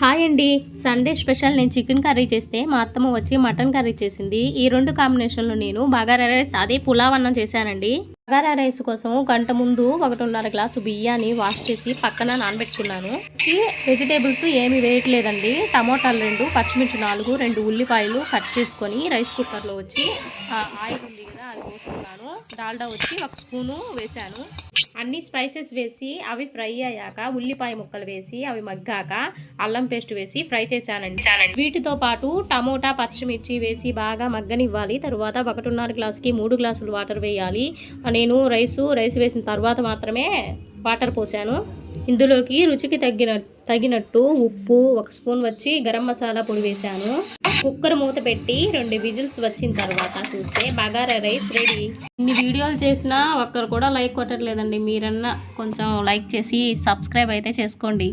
Hi అండి. Sunday special నేను chicken curry చేస్తే మా అత్తమ్మ వచ్చి మటన్ కర్రీ చేసింది. ఈ రెండు కాంబినేషన్లో నేను బగారా రైస్ అదే పులావ్ అన్నం చేశానండి. బగారా రైస్ కోసం గంట ముందు 1.5 గ్లాసు బియ్యాన్ని వాష్ చేసి పక్కన నానబెట్టుకున్నాను. వెజిటేబుల్స్ ఏమి వేయట్లేదండి. టమోటాలు 2, పచ్చిమిర్చి 4, 2 ఉల్లిపాయలు కట్ చేసుకొని రైస్ కుక్కర్లో వచ్చి ఆయిల్ ఉంది కదా అది పోసుకున్నాను. డాల్డా వచ్చి 1 స్పూను వేశాను. అన్ని స్పైసెస్ వేసి అవి ఫ్రై అయ్యాక ఉల్లిపాయ ముక్కలు వేసి అవి మగ్గాక అల్లం పేస్ట్ వేసి ఫ్రై చేశానండి. వీటితో పాటు టమోటా పచ్చిమిర్చి వేసి బాగా మగ్గనివ్వాలి. తర్వాత 1.5 గ్లాసుకి 3 గ్లాసులు వాటర్ వేయాలి. నేను రైస్ వేసిన తర్వాత మాత్రమే వాటర్ పోసాను. ఇందులోకి రుచికి తగినట్టు ఉప్పు, 1 స్పూన్ వచ్చి గరం మసాలా పొడి వేశాను. కుక్కర్ మూత పెట్టి 2 విజిల్స్ వచ్చిన తర్వాత చూస్తే బగారా రైస్ రెడీ. ఇన్ని వీడియోలు చేసినా ఒక్కరు కూడా లైక్ కొట్టట్లేదండి. మీరన్నా కొంచెం లైక్ చేసి సబ్స్క్రైబ్ అయితే చేసుకోండి.